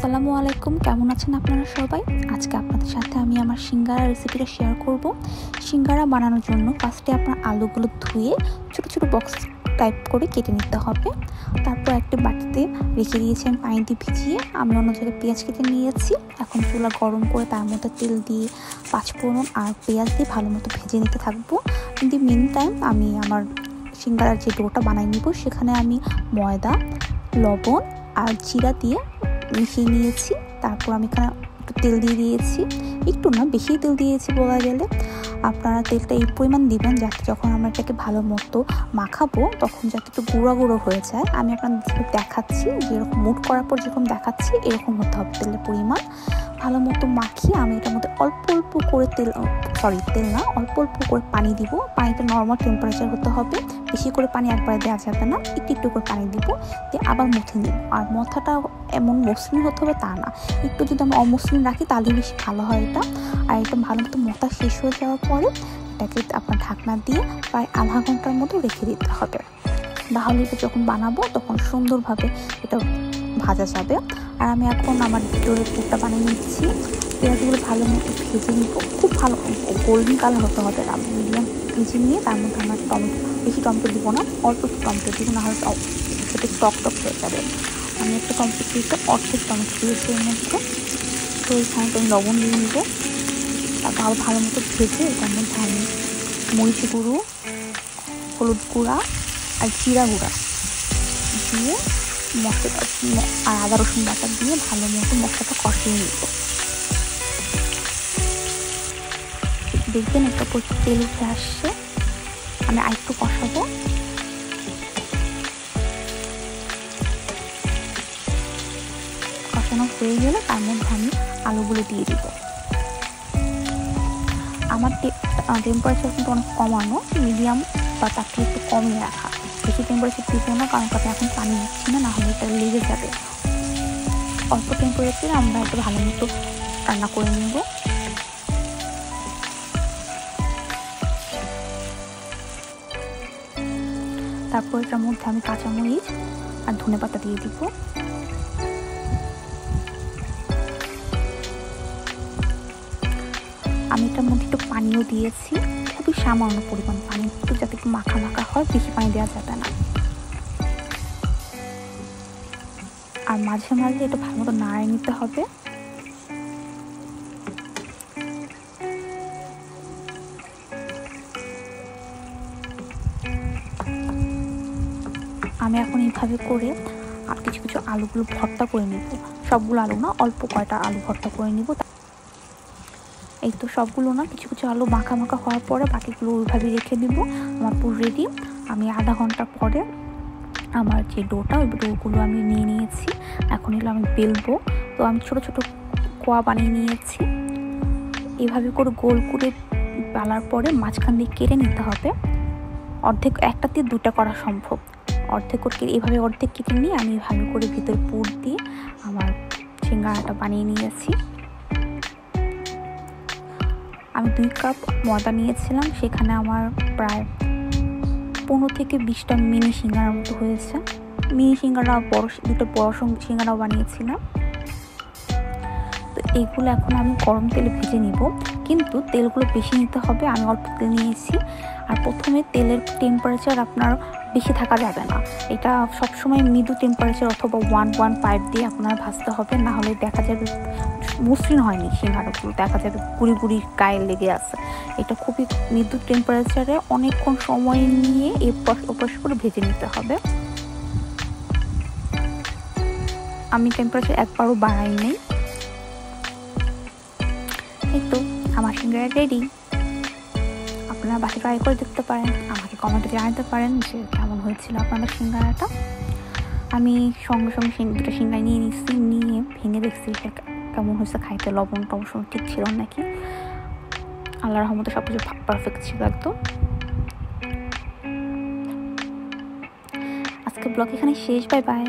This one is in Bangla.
আসসালামু আলাইকুম, কেমন আছেন আপনারা সবাই? আজকে আপনাদের সাথে আমি আমার সিঙ্গারা রেসিপিটা শেয়ার করব। সিঙ্গারা বানানোর জন্য ফার্স্টে আপনার আলুগুলো ধুয়ে ছোট ছোট বক্স টাইপ করে কেটে নিতে হবে। তারপর একটা বাটিতে রেখে দিয়েছি আমি পানি দিয়ে ভিজিয়ে। আমি অন্য জায়গায় পেঁয়াজ কেটে নিয়েছি। এখন চুলা গরম করে তার মধ্যে তেল দিয়ে পাঁচফোড়ন আর পেঁয়াজ দিয়ে ভালো মতো ভেজে নিতে থাকবো। কিন্তু মিন টাইম আমি আমার সিঙ্গারার যে ডোটা বানিয়ে নিব, সেখানে আমি ময়দা, লবণ আর জিরা দিয়ে মিশিয়ে নিয়েছি। তারপর আমি এখানে একটু তেল দিয়ে দিয়েছি, একটু না বেশি তেল দিয়েছি বলা গেলে। আপনারা তেলটা এই পরিমাণ দিবেন যাতে যখন আমরা এটাকে ভালো মতো মাখাবো তখন যাতে একটু গুঁড়ো গুঁড়ো হয়ে যায়। আমি আপনাদের দেখাচ্ছি যেরকম মুট করার পর যেরকম দেখাচ্ছি এরকম হতে হবে তেলের পরিমাণ। ভালো মতো মাখিয়ে আমি এটার মধ্যে অল্প অল্প করে অল্প অল্প করে পানি দিব। পানিটা নর্মাল টেম্পারেচার হতে হবে, বেশি করে পানি একবারে দেওয়া যাবে না, একটু একটু করে পানি দিব, দিয়ে আবার মুথে নিব। আর মাথাটা এমন মসৃণ হতে হবে তা না, একটু যদি আমরা অমসৃণ রাখি তাহলে বেশি ভালো হয় এটা। আর এটা ভালো মতো মথা শেষ হয়ে যাওয়ার পরে এটাকে আপনার ঢাকনা দিয়ে প্রায় আধা ঘন্টার মতো রেখে দিতে হবে। তাহলে এটা যখন বানাবো তখন সুন্দরভাবে এটা ভাজা যাবে। আর আমি এখন আমার ডোরের পুরটা বানিয়ে নিচ্ছি। পেঁয়াজগুলো ভালো মতো ভেজে নিব, খুব ভালো গোল্ডেন কালার হতে হবে। মিডিয়াম ভেজে নিয়ে তার মধ্যে আমার টমেটো, বেশি টমেটো দিব না, অল্প টমেটো দিব, না হলে সেটা টক টক হয়ে যাবে। আমি একটা টমেটো দিয়েছি, অর্ধেক টমেটো দিয়েছি এর মধ্যে। তো এখানে আমি লবণ দিয়ে নিব। তারপর ভালো মতো ভেজে এটার মধ্যে আমি মরিচ গুঁড়ো, হলুদ গুঁড়া আর জিরা গুঁড়া দিয়ে মশলাটা আর আদা রসুন বাটা দিয়ে ভালো মতো মশলাটা কষিয়ে নিব। দেখবেন একটা তেল উঠে আসছে, আমি আরেকটু কষাবো। কষানো হয়ে গেলে তার মধ্যে আমি আলুগুলো দিয়ে দিব। আমার টেম্পারেচার কিন্তু অনেক কমানো, মিডিয়াম বা তার থেকে একটু কমিয়ে রাখা। বেশি টেম্পারেচার দিব না, কারণ তাতে এখন পানি দিচ্ছি না, নাহলে এটা লেগে যাবে। অল্প টেম্পারেচারে আমরা একটু ভালো মতো রান্না করে নেব। তারপর এটার মধ্যে আমি কাঁচামরিচ আর ধনেপাতা দিয়ে দিব। আমি এটার মধ্যে একটু পানিও দিয়েছি, খুবই সামান্য পরিমাণ পানি, একটু যাতে একটু মাখা মাখা হয়, বেশি পানি দেওয়া যাবে না। আর মাঝে মাঝে এটা ভালো মতো নাড়িয়ে নিতে হবে। আমি এখন এইভাবে করে আর কিছু কিছু আলুগুলো ভর্তা করে নিব। সবগুলো আলু না, অল্প কয়টা আলু ভর্তা করে নিব। এই তো সবগুলো না, কিছু কিছু আলু মাখা মাখা হওয়ার পরে বাকিগুলো ওইভাবে রেখে দিব। আমার পুরো রেডি। আমি আধা ঘন্টা পরে আমার যে ডোটা, ওই ডোগুলো আমি নিয়ে নিয়েছি। এখন এগুলো আমি বেলবো। তো আমি ছোট ছোট কোয়া বানিয়ে নিয়েছি। এভাবে করে গোল করে বেলার পরে মাঝখান দিয়ে কেটে নিতে হবে। অর্ধেক, একটা দিয়ে দুটা করা সম্ভব। অর্ধেক করে এভাবে অর্ধেক কেটে নিয়ে আমি ভালো করে ভিতরে পুর দিয়ে আমার সিঙ্গারাটা বানিয়ে নিয়েছি। আমি 2 কাপ ময়দা নিয়েছিলাম, সেখানে আমার প্রায় 15 থেকে 20টা মিনি সিঙ্গারার মতো হয়েছে। মিনি সিঙ্গারা, দুটো বড় সিঙ্গারাও বানিয়েছিলাম। তো এইগুলো এখন আমি গরম তেলে ভেজে নিব, কিন্তু তেলগুলো বেশি নিতে হবে। আমি অল্প তেল নিয়েছি। আর প্রথমে তেলের টেম্পারেচার আপনার বেশি থাকা যাবে না। এটা সবসময় মৃদু টেম্পারেচার অথবা 115 দিয়ে আপনার ভাজতে হবে, না হলে দেখা যাবে মসৃণ হয়নি সিঙ্গারাগুলো, দেখা যাবে গুড়ি গুড়ি গায়ে লেগে আছে। এটা খুবই মৃদু টেম্পারেচারে অনেকক্ষণ সময় নিয়ে এপাশ করে ভেজে নিতে হবে। আমি টেম্পারেচার একবারও বাড়াই নেই। এই তো আমার সিঙ্গারা রেডি। আপনারা বাকি ট্রাই করে দেখতে পারেন, আমাকে কমেন্টে জানাতে পারেন যে কেমন হয়েছিল আপনাদের সিঙ্গারাটা। আমি সঙ্গে সঙ্গে দুটো সিঙ্গারা নিয়ে নিচ্ছি, নিয়ে ভেঙে দেখছি কেমন হয়েছে খাইতে, লবণ টবণ ঠিক ছিল নাকি। আল্লাহর রহমতে সব কিছু পারফেক্ট ছিল একদম। আজকে ব্লগ এখানে শেষ, বাই বাই।